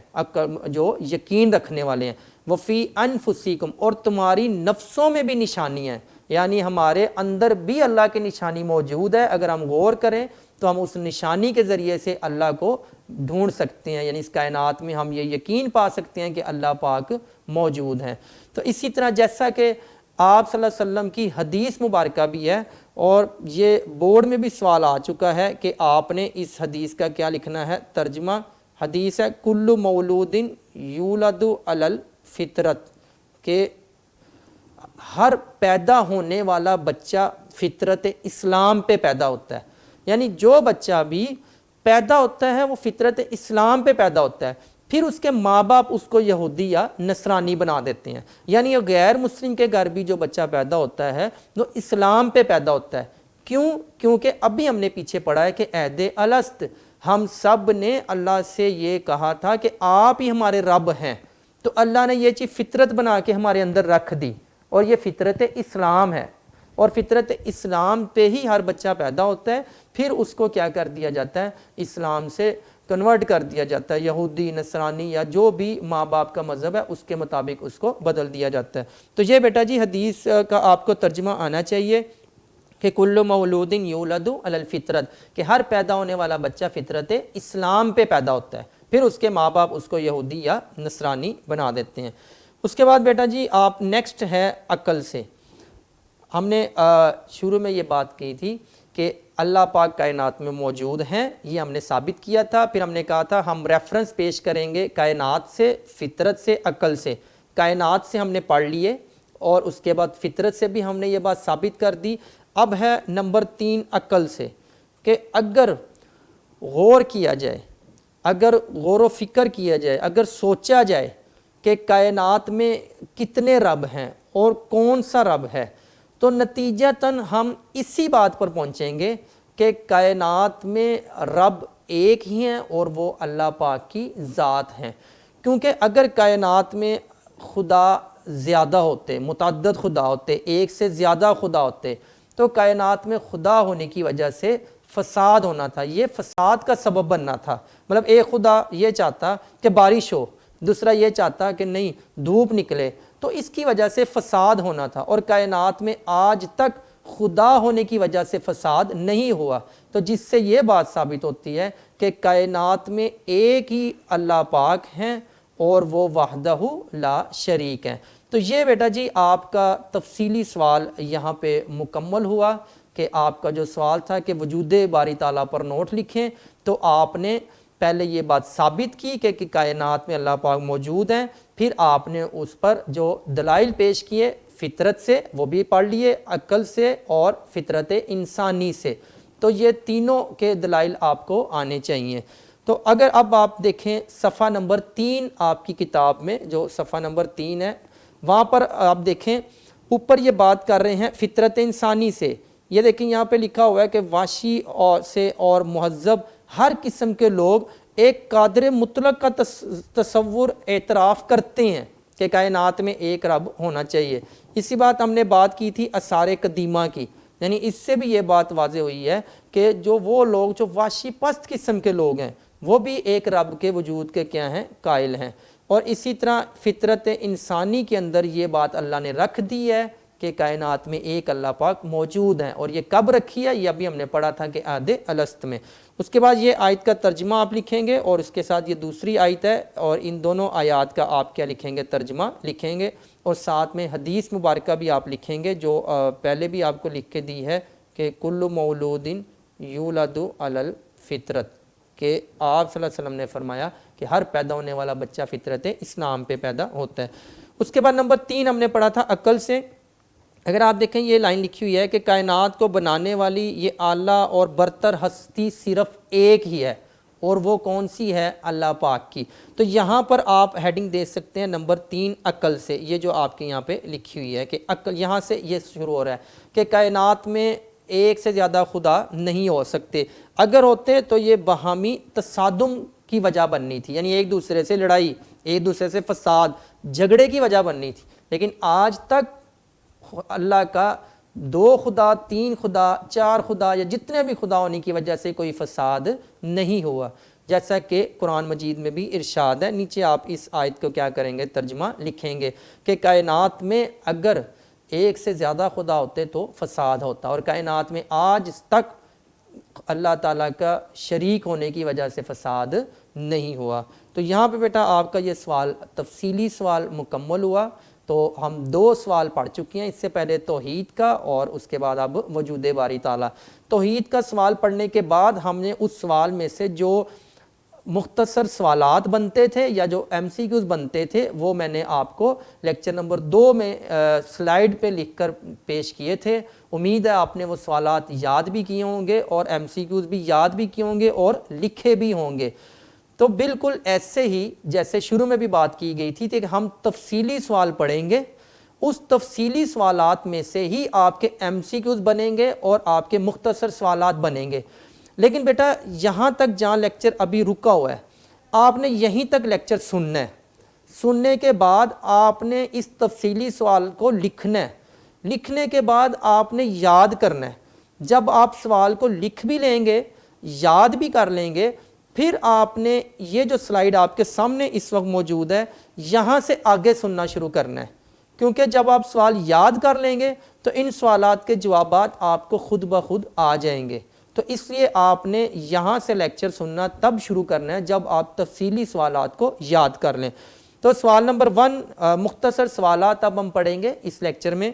Speaker 1: جو یقین رکھنے والے ہیں۔ وفی انفسکم، اور تمہاری نفسوں میں بھی نشانیاں ہیں، یعنی ہمارے اندر بھی اللہ کی نشانی موجود ہے، اگر ہم غور کریں تو ہم اس نشانی کے ذریعے سے اللہ کو ڈھونڈ سکتے ہیں، یعنی اس کائنات میں ہم یہ یقین پا سکتے ہیں کہ اللہ پاک موجود ہیں۔ تو اسی طرح جیسا کہ آپ صلی اللہ علیہ وسلم کی حدیث مبارکہ بھی ہے، اور یہ بورڈ میں بھی سوال آ چکا ہے کہ آپ نے اس حدیث کا کیا لکھنا ہے ترجمہ۔ حدیث ہے کل مولود یولد علی الفطرت، کہ ہر پیدا ہونے والا بچہ فطرت اسلام پہ پیدا ہوتا ہے، یعنی جو بچہ بھی پیدا ہوتا ہے وہ فطرت اسلام پہ پیدا ہوتا ہے، پھر اس کے ماں باپ اس کو یہودی یا نصرانی بنا دیتے ہیں، یعنی غیر مسلم کے گھر بھی جو بچہ پیدا ہوتا ہے وہ اسلام پہ پیدا ہوتا ہے۔ کیوں؟ کیونکہ ابھی ہم نے پیچھے پڑھا ہے کہ عہد الست، ہم سب نے اللہ سے یہ کہا تھا کہ آپ ہی ہمارے رب ہیں، تو اللہ نے یہ چیز فطرت بنا کے ہمارے اندر رکھ دی، اور یہ فطرت اسلام ہے، اور فطرت اسلام پہ ہی ہر بچہ پیدا ہوتا ہے، پھر اس کو کیا کر دیا جاتا ہے، اسلام سے کنورٹ کر دیا جاتا ہے، یہودی نصرانی یا جو بھی ماں باپ کا مذہب ہے اس کے مطابق اس کو بدل دیا جاتا ہے۔ تو یہ بیٹا جی حدیث کا آپ کو ترجمہ آنا چاہیے کہ کل مولود یولد علی الفطرت، کہ ہر پیدا ہونے والا بچہ فطرت اسلام پہ پیدا ہوتا ہے، پھر اس کے ماں باپ اس کو یہودی یا نصرانی بنا دیتے ہیں۔ اس کے بعد بیٹا جی آپ نیکسٹ ہے عقل سے۔ ہم نے شروع میں یہ بات کی تھی کہ اللہ پاک کائنات میں موجود ہیں، یہ ہم نے ثابت کیا تھا، پھر ہم نے کہا تھا ہم ریفرنس پیش کریں گے کائنات سے، فطرت سے، عقل سے۔ کائنات سے ہم نے پڑھ لیے، اور اس کے بعد فطرت سے بھی ہم نے یہ بات ثابت کر دی۔ اب ہے نمبر 3 عقل سے، کہ اگر غور کیا جائے، اگر غور و فکر کیا جائے، اگر سوچا جائے کہ کائنات میں کتنے رب ہیں اور کون سا رب ہے؟ تو نتیجتاً ہم اسی بات پر پہنچیں گے کہ کائنات میں رب ایک ہی ہیں اور وہ اللہ پاک کی ذات ہیں۔ کیونکہ اگر کائنات میں خدا زیادہ ہوتے، متعدد خدا ہوتے، ایک سے زیادہ خدا ہوتے، تو کائنات میں خدا ہونے کی وجہ سے فساد ہونا تھا، یہ فساد کا سبب بننا تھا۔ مطلب ایک خدا یہ چاہتا کہ بارش ہو، دوسرا یہ چاہتا کہ نہیں دھوپ نکلے، تو اس کی وجہ سے فساد ہونا تھا، اور کائنات میں آج تک خدا ہونے کی وجہ سے فساد نہیں ہوا۔ تو جس سے یہ بات ثابت ہوتی ہے کہ کائنات میں ایک ہی اللہ پاک ہیں اور وہ وحدہ لا شریک ہیں۔ تو یہ بیٹا جی آپ کا تفصیلی سوال یہاں پہ مکمل ہوا کہ آپ کا جو سوال تھا کہ وجود باری تعالیٰ پر نوٹ لکھیں، تو آپ نے پہلے یہ بات ثابت کی کہ کائنات میں اللہ پاک موجود ہیں، پھر آپ نے اس پر جو دلائل پیش کیے فطرت سے وہ بھی پڑھ لیے، عقل سے اور فطرت انسانی سے، تو یہ تینوں کے دلائل آپ کو آنے چاہیے۔ تو اگر اب آپ دیکھیں صفحہ نمبر 3 آپ کی کتاب میں، جو صفحہ نمبر 3 ہے، وہاں پر آپ دیکھیں اوپر یہ بات کر رہے ہیں فطرت انسانی سے۔ یہ دیکھیں یہاں پہ لکھا ہوا ہے کہ وحشی سے اور مہذب ہر قسم کے لوگ ایک قادر مطلق کا تصور اعتراف کرتے ہیں کہ کائنات میں ایک رب ہونا چاہیے۔ اسی بات ہم نے بات کی تھی آثار قدیمہ کی، یعنی اس سے بھی یہ بات واضح ہوئی ہے کہ جو وہ لوگ جو وحشی پست قسم کے لوگ ہیں وہ بھی ایک رب کے وجود کے کیا ہیں؟ قائل ہیں۔ اور اسی طرح فطرت انسانی کے اندر یہ بات اللہ نے رکھ دی ہے کہ کائنات میں ایک اللہ پاک موجود ہیں، اور یہ کب رکھی ہے؟ یہ ابھی ہم نے پڑھا تھا کہ عہد الست میں۔ اس کے بعد یہ آیت کا ترجمہ آپ لکھیں گے، اور اس کے ساتھ یہ دوسری آیت ہے، اور ان دونوں آیات کا آپ کیا لکھیں گے؟ ترجمہ لکھیں گے، اور ساتھ میں حدیث مبارکہ بھی آپ لکھیں گے جو پہلے بھی آپ کو لکھ کے دی ہے کہ کل مولود یولد علی الفطرت، کہ آپ صلی اللہ علیہ وسلم نے فرمایا کہ ہر پیدا ہونے والا بچہ فطرت اسلام پہ پیدا ہوتا ہے۔ اس کے بعد نمبر 3 ہم نے پڑھا تھا عقل سے۔ اگر آپ دیکھیں یہ لائن لکھی ہوئی ہے کہ کائنات کو بنانے والی یہ اعلیٰ اور برتر ہستی صرف ایک ہی ہے، اور وہ کون سی ہے؟ اللہ پاک کی۔ تو یہاں پر آپ ہیڈنگ دے سکتے ہیں نمبر 3 عقل سے، یہ جو آپ کے یہاں پہ لکھی ہوئی ہے کہ عقل، یہاں سے یہ شروع ہو رہا ہے کہ کائنات میں ایک سے زیادہ خدا نہیں ہو سکتے، اگر ہوتے تو یہ باہمی تصادم کی وجہ بننی تھی، یعنی ایک دوسرے سے لڑائی، ایک دوسرے سے فساد، جھگڑے کی وجہ بننی تھی۔ لیکن آج تک اللہ کا 2 خدا، 3 خدا، 4 خدا یا جتنے بھی خدا ہونے کی وجہ سے کوئی فساد نہیں ہوا، جیسا کہ قرآن مجید میں بھی ارشاد ہے۔ نیچے آپ اس آیت کو کیا کریں گے؟ ترجمہ لکھیں گے کہ کائنات میں اگر ایک سے زیادہ خدا ہوتے تو فساد ہوتا، اور کائنات میں آج تک اللہ تعالیٰ کا شریک ہونے کی وجہ سے فساد نہیں ہوا۔ تو یہاں پہ بیٹا آپ کا یہ سوال تفصیلی سوال مکمل ہوا۔ تو ہم 2 سوال پڑھ چکے ہیں، اس سے پہلے توحید کا اور اس کے بعد اب وجود باری تعالیٰ۔ توحید کا سوال پڑھنے کے بعد ہم نے اس سوال میں سے جو مختصر سوالات بنتے تھے یا جو MCQs بنتے تھے وہ میں نے آپ کو لیکچر نمبر 2 میں سلائیڈ پہ لکھ کر پیش کیے تھے۔ امید ہے آپ نے وہ سوالات یاد بھی کیے ہوں گے اور MCQs بھی یاد بھی کیے ہوں گے اور لکھے بھی ہوں گے۔ تو بالکل ایسے ہی جیسے شروع میں بھی بات کی گئی تھی کہ ہم تفصیلی سوال پڑھیں گے، اس تفصیلی سوالات میں سے ہی آپ کے MCQs بنیں گے اور آپ کے مختصر سوالات بنیں گے۔ لیکن بیٹا یہاں تک جہاں لیکچر ابھی رکا ہوا ہے آپ نے یہیں تک لیکچر سننا ہے، سننے کے بعد آپ نے اس تفصیلی سوال کو لکھنا ہے، لکھنے کے بعد آپ نے یاد کرنا ہے۔ جب آپ سوال کو لکھ بھی لیں گے، یاد بھی کر لیں گے، پھر آپ نے یہ جو سلائیڈ آپ کے سامنے اس وقت موجود ہے یہاں سے آگے سننا شروع کرنا ہے، کیونکہ جب آپ سوال یاد کر لیں گے تو ان سوالات کے جوابات آپ کو خود بخود آ جائیں گے۔ تو اس لیے آپ نے یہاں سے لیکچر سننا تب شروع کرنا ہے جب آپ تفصیلی سوالات کو یاد کر لیں۔ تو سوال نمبر 1 مختصر سوالات اب ہم پڑھیں گے اس لیکچر میں۔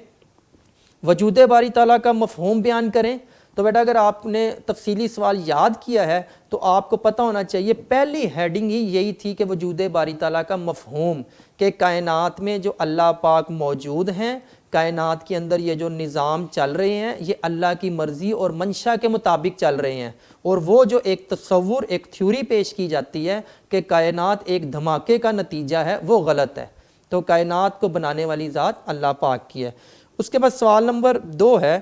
Speaker 1: وجود باری تعالیٰ کا مفہوم بیان کریں۔ تو بیٹا اگر آپ نے تفصیلی سوال یاد کیا ہے تو آپ کو پتہ ہونا چاہیے پہلی ہیڈنگ ہی یہی تھی کہ وجود باری تعالیٰ کا مفہوم، کہ کائنات میں جو اللہ پاک موجود ہیں، کائنات کے اندر یہ جو نظام چل رہے ہیں یہ اللہ کی مرضی اور منشا کے مطابق چل رہے ہیں، اور وہ جو ایک تصور، ایک تھیوری پیش کی جاتی ہے کہ کائنات ایک دھماکے کا نتیجہ ہے، وہ غلط ہے۔ تو کائنات کو بنانے والی ذات اللہ پاک کی ہے۔ اس کے بعد سوال نمبر 2 ہے،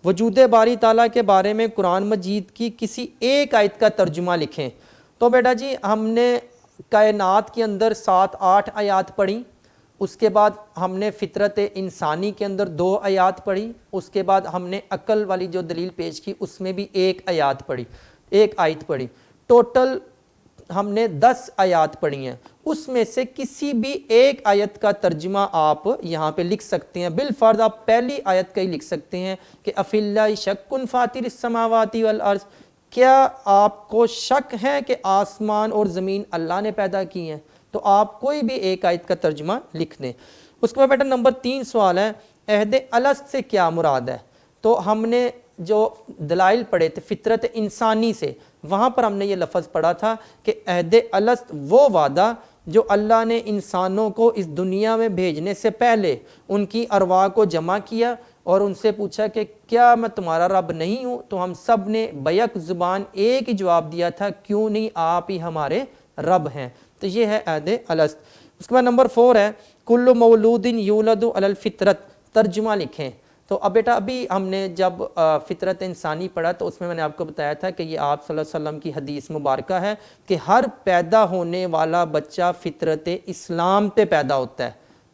Speaker 1: وجود باری تعالیٰ کے بارے میں قرآن مجید کی کسی ایک آیت کا ترجمہ لکھیں۔ تو بیٹا جی ہم نے کائنات کے اندر 7-8 آیات پڑھی، اس کے بعد ہم نے فطرت انسانی کے اندر 2 آیات پڑھی، اس کے بعد ہم نے عقل والی جو دلیل پیش کی اس میں بھی 1 آیت پڑھی، ٹوٹل ہم نے 10 آیات پڑھی ہیں۔ اس میں سے کسی بھی ایک آیت کا ترجمہ آپ یہاں پہ لکھ سکتے ہیں، بالفرض آپ پہلی آیت کا ہی لکھ سکتے ہیں کہ افی اللہ شک فاطر السماوات والارض، کیا آپ کو شک ہے کہ آسمان اور زمین اللہ نے پیدا کی ہیں؟ تو آپ کوئی بھی ایک آیت کا ترجمہ لکھ دیں۔ اس کے بعد بیٹا نمبر 3 سوال ہے، عہد الست سے کیا مراد ہے؟ تو ہم نے جو دلائل پڑھے تھے فطرت انسانی سے، وہاں پر ہم نے یہ لفظ پڑھا تھا کہ عہد الست وہ وعدہ جو اللہ نے انسانوں کو اس دنیا میں بھیجنے سے پہلے ان کی ارواح کو جمع کیا اور ان سے پوچھا کہ کیا میں تمہارا رب نہیں ہوں؟ تو ہم سب نے بیک زبان ایک ہی جواب دیا تھا، کیوں نہیں، آپ ہی ہمارے رب ہیں۔ تو یہ ہے عہد الست۔ اس کے بعد نمبر 4 ہے، کل مولود یولد علی الفطرت، ترجمہ لکھیں۔ تو اب بیٹا ابھی ہم نے جب فطرت انسانی پڑھا تو اس میں نے آپ کو بتایا تھا کہ یہ آپ صلی اللہ علیہ وسلم کی حدیث مبارکہ ہے کہ ہر پیدا ہونے والا بچہ فطرت اسلام پہ پیدا ہوتا ہے،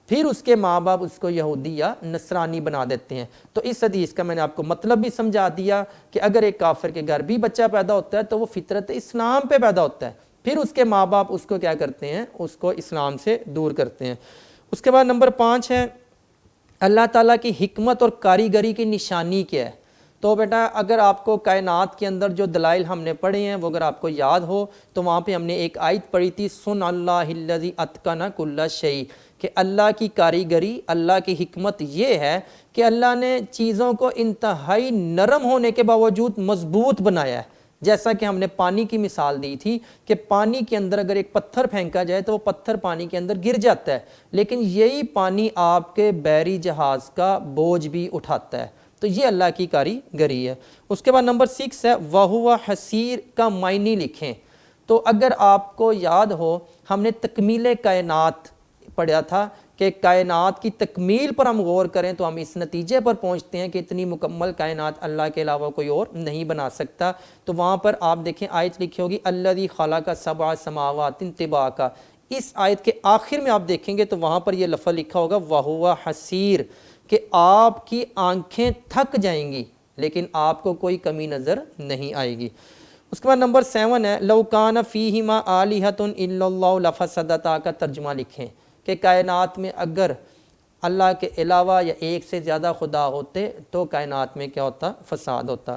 Speaker 1: پھر اس کے ماں باپ اس کو یہودی یا نصرانی بنا دیتے ہیں۔ تو اس حدیث کا میں نے آپ کو مطلب بھی سمجھا دیا کہ اگر ایک کافر کے گھر بھی بچہ پیدا ہوتا ہے تو وہ فطرت اسلام پہ پیدا ہوتا ہے، پھر اس کے ماں باپ اس کو کیا کرتے ہیں، اس کو اسلام سے دور کرتے ہیں۔ اس کے بعد نمبر 5 ہے، اللہ تعالیٰ کی حکمت اور کاریگری کی نشانی کیا ہے؟ تو بیٹا اگر آپ کو کائنات کے اندر جو دلائل ہم نے پڑھے ہیں وہ اگر آپ کو یاد ہو تو وہاں پہ ہم نے ایک آیت پڑھی تھی، سن اللہ الذی اتقن کل شیء، کہ اللہ کی کاریگری، اللہ کی حکمت یہ ہے کہ اللہ نے چیزوں کو انتہائی نرم ہونے کے باوجود مضبوط بنایا ہے۔ جیسا کہ ہم نے پانی کی مثال دی تھی کہ پانی کے اندر اگر ایک پتھر پھینکا جائے تو وہ پتھر پانی کے اندر گر جاتا ہے، لیکن یہی پانی آپ کے بحری جہاز کا بوجھ بھی اٹھاتا ہے۔ تو یہ اللہ کی کاریگری ہے۔ اس کے بعد نمبر 6 ہے، وَهُوَ حسیر کا معنی لکھیں۔ تو اگر آپ کو یاد ہو ہم نے تکمیل کائنات پڑھا تھا کہ کائنات کی تکمیل پر ہم غور کریں تو ہم اس نتیجے پر پہنچتے ہیں کہ اتنی مکمل کائنات اللہ کے علاوہ کوئی اور نہیں بنا سکتا۔ تو وہاں پر آپ دیکھیں آیت لکھی ہوگی الذی خلق سبع سماوات طباقا، اس آیت کے آخر میں آپ دیکھیں گے تو وہاں پر یہ لفظ لکھا ہوگا وَهُوَ حسیر، کہ آپ کی آنکھیں تھک جائیں گی لیکن آپ کو کوئی کمی نظر نہیں آئے گی۔ اس کے بعد نمبر 7 ہے، لو کان فیہما آلہۃ الا اللہ لفسدتا کا ترجمہ لکھیں کہ کائنات میں اگر اللہ کے علاوہ یا ایک سے زیادہ خدا ہوتے تو کائنات میں کیا ہوتا، فساد ہوتا۔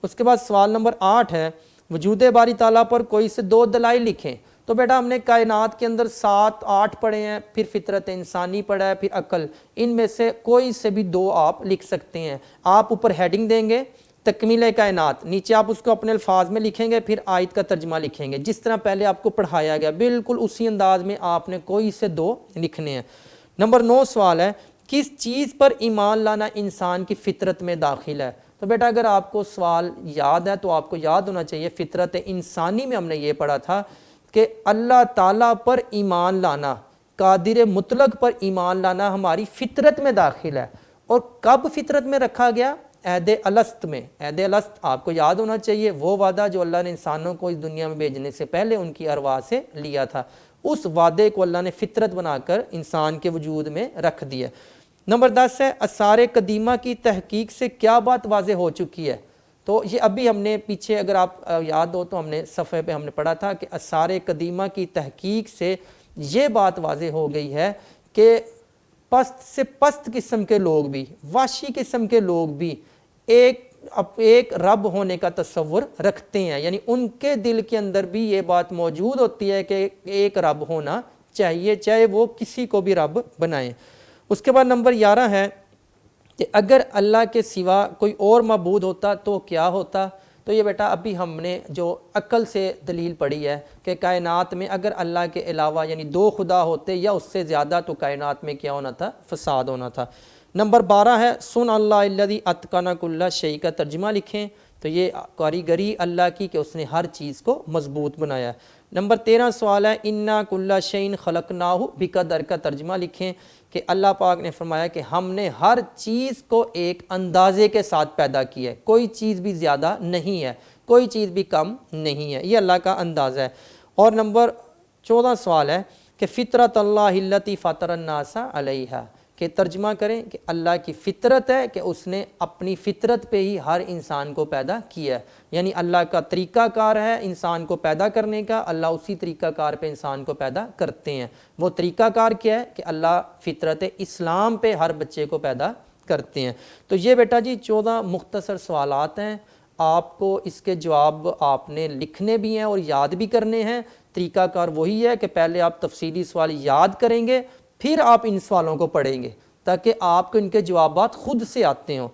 Speaker 1: اس کے بعد سوال نمبر 8 ہے، وجود باری تعالیٰ پر کوئی سے 2 دلائل لکھیں۔ تو بیٹا ہم نے کائنات کے اندر 7-8 پڑھے ہیں، پھر فطرت انسانی پڑھا ہے، پھر عقل، ان میں سے کوئی سے بھی 2 آپ لکھ سکتے ہیں۔ آپ اوپر ہیڈنگ دیں گے تکمیل کائنات، نیچے آپ اس کو اپنے الفاظ میں لکھیں گے، پھر آیت کا ترجمہ لکھیں گے جس طرح پہلے آپ کو پڑھایا گیا، بالکل اسی انداز میں آپ نے کوئی سے 2 لکھنے ہیں۔ نمبر 9 سوال ہے، کس چیز پر ایمان لانا انسان کی فطرت میں داخل ہے؟ تو بیٹا اگر آپ کو سوال یاد ہے تو آپ کو یاد ہونا چاہیے، فطرت انسانی میں ہم نے یہ پڑھا تھا کہ اللہ تعالیٰ پر ایمان لانا، قادر مطلق پر ایمان لانا ہماری فطرت میں داخل ہے۔ اور کب فطرت میں رکھا گیا؟ عہد الست میں۔ عہد الست آپ کو یاد ہونا چاہیے، وہ وعدہ جو اللہ نے انسانوں کو اس دنیا میں بھیجنے سے پہلے ان کی ارواح سے لیا تھا، اس وعدے کو اللہ نے فطرت بنا کر انسان کے وجود میں رکھ دیا۔ نمبر 10 ہے، آثار قدیمہ کی تحقیق سے کیا بات واضح ہو چکی ہے؟ تو یہ ابھی ہم نے پیچھے اگر آپ یاد ہو تو ہم نے صفحے پہ ہم نے پڑھا تھا کہ آثار قدیمہ کی تحقیق سے یہ بات واضح ہو گئی ہے کہ پست سے پست قسم کے لوگ بھی، وحشی قسم کے لوگ بھی ایک رب ہونے کا تصور رکھتے ہیں، یعنی ان کے دل کے اندر بھی یہ بات موجود ہوتی ہے کہ ایک رب ہونا چاہیے، چاہے وہ کسی کو بھی رب بنائیں۔ اس کے بعد نمبر 11 ہے کہ اگر اللہ کے سوا کوئی اور معبود ہوتا تو کیا ہوتا؟ تو یہ بیٹا ابھی ہم نے جو عقل سے دلیل پڑھی ہے کہ کائنات میں اگر اللہ کے علاوہ یعنی 2 خدا ہوتے یا اس سے زیادہ تو کائنات میں کیا ہونا تھا، فساد ہونا تھا۔ نمبر 12 ہے، سن اللہ الذی اتقن کل شیء کا ترجمہ لکھیں۔ تو یہ کاریگری اللہ کی کہ اس نے ہر چیز کو مضبوط بنایا۔ نمبر 13 سوال ہے انا کل شیء خلقناہ بقدر کا ترجمہ لکھیں کہ اللہ پاک نے فرمایا کہ ہم نے ہر چیز کو ایک اندازے کے ساتھ پیدا کیا ہے، کوئی چیز بھی زیادہ نہیں ہے، کوئی چیز بھی کم نہیں ہے، یہ اللہ کا اندازہ ہے۔ اور نمبر 14 سوال ہے کہ فطرت اللہ التی فطر الناس علیہا، کہ ترجمہ کریں کہ اللہ کی فطرت ہے کہ اس نے اپنی فطرت پہ ہی ہر انسان کو پیدا کیا ہے، یعنی اللہ کا طریقہ کار ہے انسان کو پیدا کرنے کا، اللہ اسی طریقہ کار پہ انسان کو پیدا کرتے ہیں۔ وہ طریقہ کار کیا ہے کہ اللہ فطرت اسلام پہ ہر بچے کو پیدا کرتے ہیں۔ تو یہ بیٹا جی 14 مختصر سوالات ہیں، آپ کو اس کے جواب آپ نے لکھنے بھی ہیں اور یاد بھی کرنے ہیں۔ طریقہ کار وہی ہے کہ پہلے آپ تفصیلی سوال یاد کریں گے، پھر آپ ان سوالوں کو پڑھیں گے تاکہ آپ کو ان کے جوابات خود سے آتے ہوں۔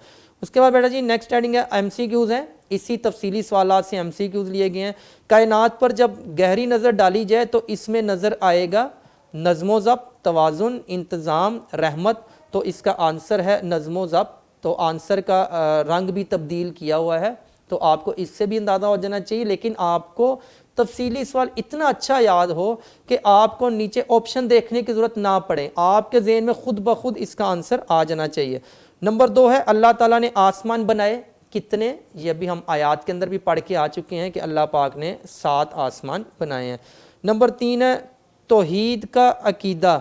Speaker 1: اس کے بعد بیٹا جی نیکسٹ ہیڈنگ ہے ایم سی کیوز ہیں، اسی تفصیلی سوالات سے ایم سی کیوز لیے گئے ہیں۔ کائنات پر جب گہری نظر ڈالی جائے تو اس میں نظر آئے گا نظم و ضبط، توازن، انتظام، رحمت، تو اس کا آنسر ہے نظم و ضبط۔ تو آنسر کا رنگ بھی تبدیل کیا ہوا ہے، تو آپ کو اس سے بھی اندازہ ہو جانا چاہیے، لیکن آپ کو تفصیلی سوال اتنا اچھا یاد ہو کہ آپ کو نیچے آپشن دیکھنے کی ضرورت نہ پڑے، آپ کے ذہن میں خود بخود اس کا آنسر آ جانا چاہیے۔ نمبر 2 ہے اللہ تعالیٰ نے آسمان بنائے کتنے، یہ بھی ہم آیات کے اندر بھی پڑھ کے آ چکے ہیں کہ اللہ پاک نے 7 آسمان بنائے ہیں۔ نمبر 3 ہے توحید کا عقیدہ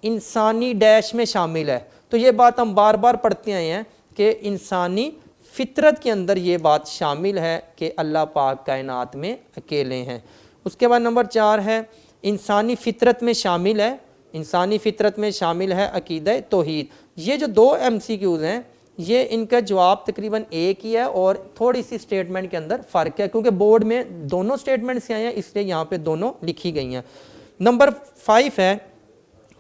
Speaker 1: انسانی ڈیش میں شامل ہے، تو یہ بات ہم بار بار پڑھتے آئے ہیں کہ انسانی فطرت کے اندر یہ بات شامل ہے کہ اللہ پاک کائنات میں اکیلے ہیں۔ اس کے بعد نمبر 4 ہے انسانی فطرت میں شامل ہے، انسانی فطرت میں شامل ہے عقیدہ توحید۔ یہ جو 2 ایم سی کیوز ہیں یہ ان کا جواب تقریباً ایک ہی ہے اور تھوڑی سی سٹیٹمنٹ کے اندر فرق ہے، کیونکہ بورڈ میں دونوں سٹیٹمنٹ سے آئے ہیں اس لیے یہاں پہ دونوں لکھی گئی ہیں۔ نمبر 5 ہے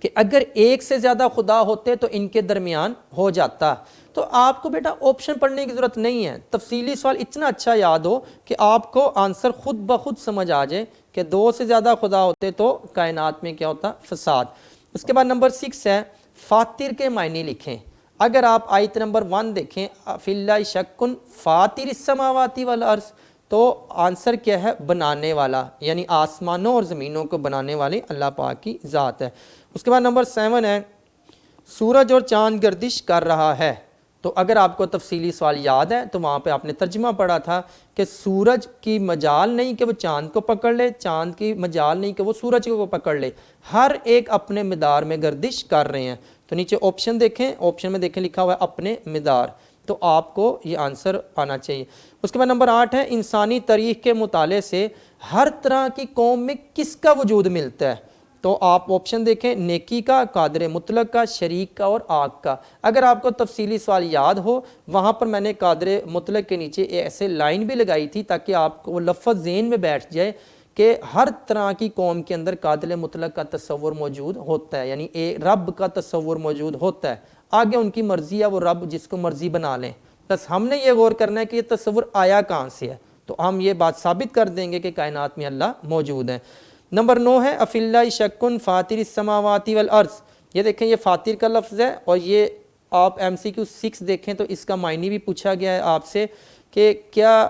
Speaker 1: کہ اگر ایک سے زیادہ خدا ہوتے تو ان کے درمیان ہو جاتا، تو آپ کو بیٹا آپشن پڑھنے کی ضرورت نہیں ہے، تفصیلی سوال اتنا اچھا یاد ہو کہ آپ کو آنسر خود بخود سمجھ آ جائے کہ 2 سے زیادہ خدا ہوتے تو کائنات میں کیا ہوتا، فساد۔ اس کے بعد نمبر 6 ہے فاطر کے معنی لکھیں۔ اگر آپ آیت نمبر 1 دیکھیں فی اللہ شک فاطر السماوات والارض، تو آنسر کیا ہے، بنانے والا، یعنی آسمانوں اور زمینوں کو بنانے والے اللہ پاک کی ذات ہے۔ اس کے بعد نمبر 7 ہے سورج اور چاند گردش کر رہا ہے، تو اگر آپ کو تفصیلی سوال یاد ہے تو وہاں پہ آپ نے ترجمہ پڑھا تھا کہ سورج کی مجال نہیں کہ وہ چاند کو پکڑ لے، چاند کی مجال نہیں کہ وہ سورج کو پکڑ لے، ہر ایک اپنے مدار میں گردش کر رہے ہیں۔ تو نیچے آپشن دیکھیں، آپشن میں دیکھیں لکھا ہوا ہے اپنے مدار، تو آپ کو یہ آنسر آنا چاہیے۔ اس کے بعد نمبر 8 ہے انسانی تاریخ کے مطالعے سے ہر طرح کی قوم میں کس کا وجود ملتا ہے، تو آپ آپشن دیکھیں نیکی کا، قادر مطلق کا، شریک کا اور آگ کا۔ اگر آپ کو تفصیلی سوال یاد ہو وہاں پر میں نے قادر مطلق کے نیچے ایسے لائن بھی لگائی تھی تاکہ آپ کو وہ لفظ ذہن میں بیٹھ جائے کہ ہر طرح کی قوم کے اندر قادر مطلق کا تصور موجود ہوتا ہے، یعنی رب کا تصور موجود ہوتا ہے، آگے ان کی مرضی ہے، وہ رب جس کو مرضی بنا لیں، بس ہم نے یہ غور کرنا ہے کہ یہ تصور آیا کہاں سے ہے، تو ہم یہ بات ثابت کر دیں گے کہ کائنات میں اللہ موجود ہے۔ نمبر 9 ہے افی اللہ شک فاطر السماوات والارض، یہ دیکھیں یہ فاطر کا لفظ ہے، اور یہ آپ ایم سی کیو 6 دیکھیں تو اس کا معنی بھی پوچھا گیا ہے آپ سے کہ کیا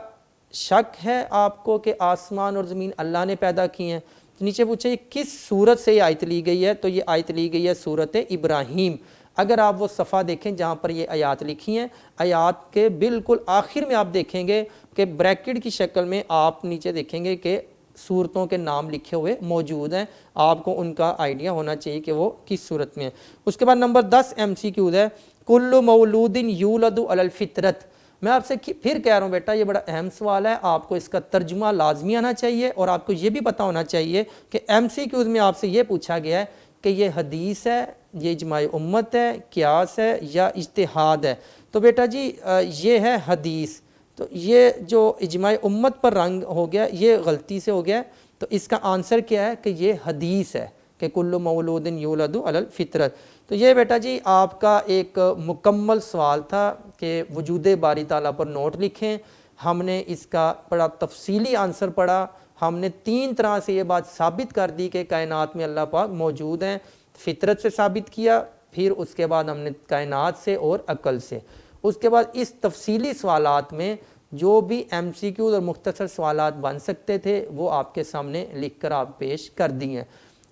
Speaker 1: شک ہے آپ کو کہ آسمان اور زمین اللہ نے پیدا کی ہیں، نیچے پوچھا یہ کس صورت سے یہ آیت لی گئی ہے، تو یہ آیت لی گئی ہے صورت ابراہیم۔ اگر آپ وہ صفحہ دیکھیں جہاں پر یہ آیات لکھی ہیں، آیات کے بالکل آخر میں آپ دیکھیں گے کہ بریکٹ کی شکل میں آپ نیچے دیکھیں گے کہ صورتوں کے نام لکھے ہوئے موجود ہیں، آپ کو ان کا آئیڈیا ہونا چاہیے کہ وہ کس صورت میں ہے۔ اس کے بعد نمبر 10 ایم سی کیو ہے کل مولود یولد علی الفطرت۔ میں آپ سے پھر کہہ رہا ہوں بیٹا یہ بڑا اہم سوال ہے، آپ کو اس کا ترجمہ لازمی آنا چاہیے، اور آپ کو یہ بھی پتہ ہونا چاہیے کہ ایم سی کیوز میں آپ سے یہ پوچھا گیا ہے کہ یہ حدیث ہے، یہ اجماع امت ہے، قیاس ہے یا اجتہاد ہے، تو بیٹا جی یہ ہے حدیث، تو یہ جو اجماع امت پر رنگ ہو گیا یہ غلطی سے ہو گیا، تو اس کا آنسر کیا ہے کہ یہ حدیث ہے کہ کل مولود یولد علی الفطرت۔ تو یہ بیٹا جی آپ کا ایک مکمل سوال تھا کہ وجود باری تعالیٰ پر نوٹ لکھیں۔ ہم نے اس کا بڑا تفصیلی آنسر پڑھا، ہم نے 3 طرح سے یہ بات ثابت کر دی کہ کائنات میں اللہ پاک موجود ہیں، فطرت سے ثابت کیا، پھر اس کے بعد ہم نے کائنات سے اور عقل سے۔ اس کے بعد اس تفصیلی سوالات میں جو بھی MCQs اور مختصر سوالات بن سکتے تھے وہ آپ کے سامنے لکھ کر آپ پیش کر دی ہیں۔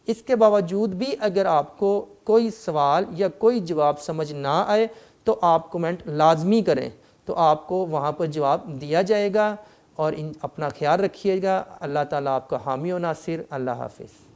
Speaker 1: اس کے باوجود بھی اگر آپ کو کوئی سوال یا کوئی جواب سمجھ نہ آئے تو آپ کمنٹ لازمی کریں، تو آپ کو وہاں پر جواب دیا جائے گا۔ اور اپنا خیال رکھیے گا۔ اللہ تعالیٰ آپ کا حامی و ناصر۔ اللہ حافظ۔